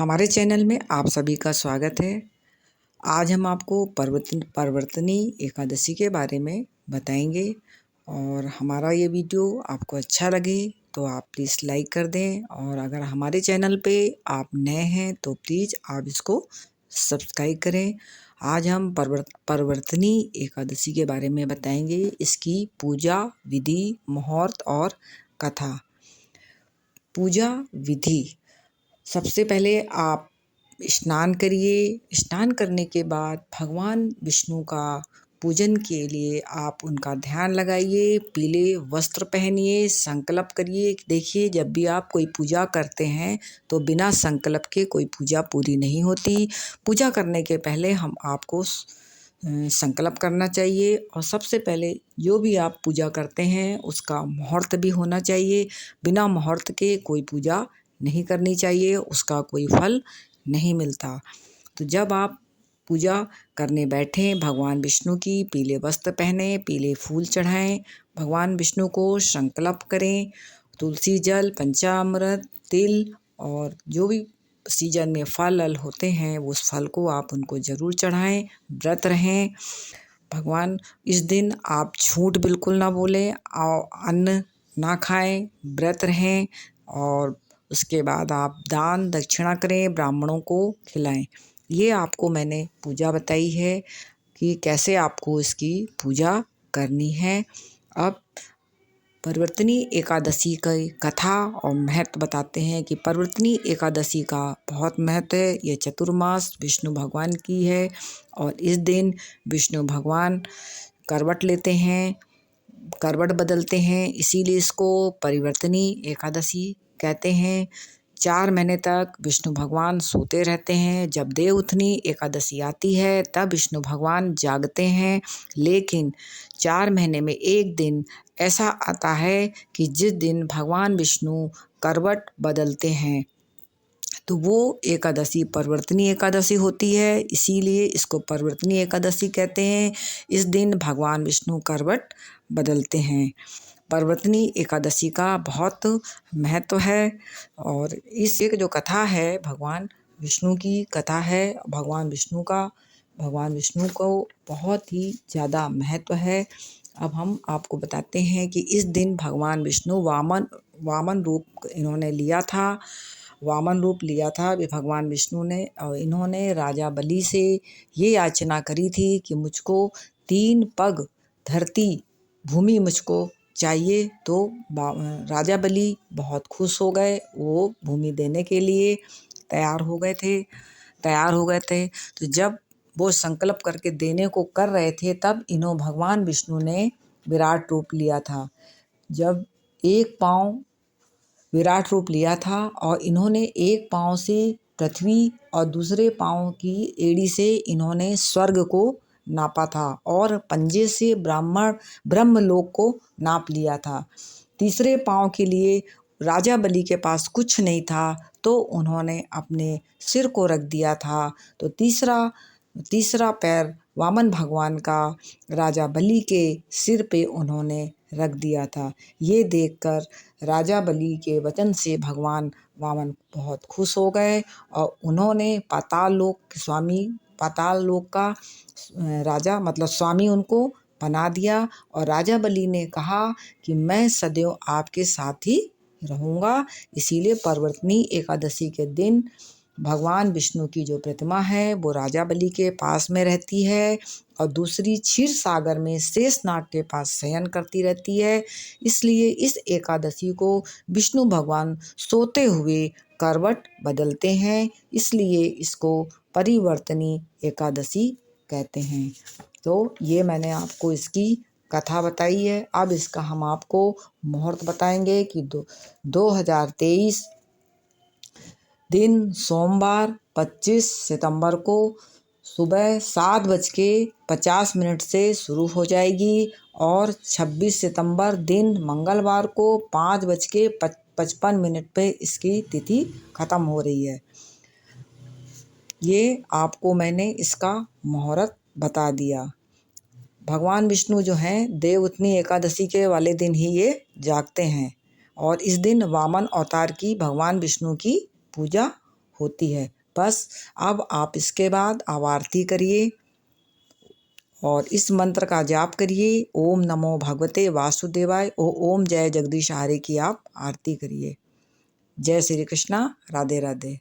हमारे चैनल में आप सभी का स्वागत है। आज हम आपको परिवर्तनी एकादशी के बारे में बताएंगे और हमारा ये वीडियो आपको अच्छा लगे तो आप प्लीज़ लाइक कर दें, और अगर हमारे चैनल पे आप नए हैं तो प्लीज़ आप इसको सब्सक्राइब करें। आज हम परिवर्तनी एकादशी के बारे में बताएंगे, इसकी पूजा विधि, मुहूर्त और कथा। पूजा विधि: सबसे पहले आप स्नान करिए। स्नान करने के बाद भगवान विष्णु का पूजन के लिए आप उनका ध्यान लगाइए, पीले वस्त्र पहनिए, संकल्प करिए। देखिए, जब भी आप कोई पूजा करते हैं तो बिना संकल्प के कोई पूजा पूरी नहीं होती। पूजा करने के पहले हम आपको संकल्प करना चाहिए, और सबसे पहले जो भी आप पूजा करते हैं उसका मुहूर्त भी होना चाहिए। बिना मुहूर्त के कोई पूजा नहीं करनी चाहिए, उसका कोई फल नहीं मिलता। तो जब आप पूजा करने बैठें, भगवान विष्णु की पीले वस्त्र पहने, पीले फूल चढ़ाएं, भगवान विष्णु को संकल्प करें। तुलसी जल, पंचामृत, तिल और जो भी सीजन में फल होते हैं उस फल को आप उनको ज़रूर चढ़ाएं। व्रत रहें। भगवान, इस दिन आप झूठ बिल्कुल ना बोलें और अन्न ना खाएं, व्रत रहें। और उसके बाद आप दान दक्षिणा करें, ब्राह्मणों को खिलाएं। ये आपको मैंने पूजा बताई है कि कैसे आपको इसकी पूजा करनी है। अब परिवर्तनी एकादशी की कथा और महत्व बताते हैं कि परिवर्तनी एकादशी का बहुत महत्व है। ये चतुर्मास विष्णु भगवान की है, और इस दिन विष्णु भगवान करवट लेते हैं, करवट बदलते हैं, इसीलिए इसको परिवर्तनी एकादशी कहते हैं। 4 महीने तक विष्णु भगवान सोते रहते हैं। जब देवउठनी एकादशी आती है तब विष्णु भगवान जागते हैं, लेकिन 4 महीने में एक दिन ऐसा आता है कि जिस दिन भगवान विष्णु करवट बदलते हैं, तो वो एकादशी परिवर्तनी एकादशी होती है। इसीलिए इसको परिवर्तनी एकादशी कहते हैं। इस दिन भगवान विष्णु करवट बदलते हैं। परिवर्तनी एकादशी का बहुत महत्व है, और इस एक जो कथा है भगवान विष्णु की कथा है। भगवान विष्णु को बहुत ही ज़्यादा महत्व है। अब हम आपको बताते हैं कि इस दिन भगवान विष्णु वामन रूप इन्होंने लिया था। वामन रूप लिया था भगवान विष्णु ने, और इन्होंने राजा बलि से ये याचना करी थी कि मुझको 3 पग धरती भूमि मुझको चाहिए। तो राजा बलि बहुत खुश हो गए, वो भूमि देने के लिए तैयार हो गए थे। तो जब वो संकल्प करके देने को कर रहे थे, तब भगवान विष्णु ने विराट रूप लिया था। जब एक पाँव विराट रूप लिया था, और इन्होंने एक पाँव से पृथ्वी और दूसरे पाँव की एड़ी से इन्होंने स्वर्ग को नापा था, और पंजे से ब्रह्मलोक को नाप लिया था। तीसरे पाँव के लिए राजा बलि के पास कुछ नहीं था, तो उन्होंने अपने सिर को रख दिया था। तो तीसरा पैर वामन भगवान का राजा बलि के सिर पे उन्होंने रख दिया था। ये देखकर राजा बलि के वचन से भगवान वामन बहुत खुश हो गए, और उन्होंने पाताल लोक का राजा मतलब स्वामी उनको बना दिया। और राजा बलि ने कहा कि मैं सदैव आपके साथ ही रहूँगा। इसीलिए परिवर्तनी एकादशी के दिन भगवान विष्णु की जो प्रतिमा है वो राजा बलि के पास में रहती है, और दूसरी क्षीर सागर में शेषनाग के पास शयन करती रहती है। इसलिए इस एकादशी को विष्णु भगवान सोते हुए करवट बदलते हैं, इसलिए इसको परिवर्तनी एकादशी कहते हैं। तो ये मैंने आपको इसकी कथा बताई है। अब इसका हम आपको मुहूर्त बताएंगे कि 2023 दिन सोमवार 25 सितंबर को सुबह 7:50 से शुरू हो जाएगी, और 26 सितंबर दिन मंगलवार को 5:55 पे इसकी तिथि ख़त्म हो रही है। ये आपको मैंने इसका मुहूर्त बता दिया। भगवान विष्णु जो हैं देवउठनी एकादशी के वाले दिन ही ये जागते हैं, और इस दिन वामन अवतार की भगवान विष्णु की पूजा होती है। बस अब आप इसके बाद अब आरती करिए और इस मंत्र का जाप करिए, ओम नमो भगवते वासुदेवाय ओम जय जगदीश हरे की आप आरती करिए। जय श्री कृष्णा, राधे राधे।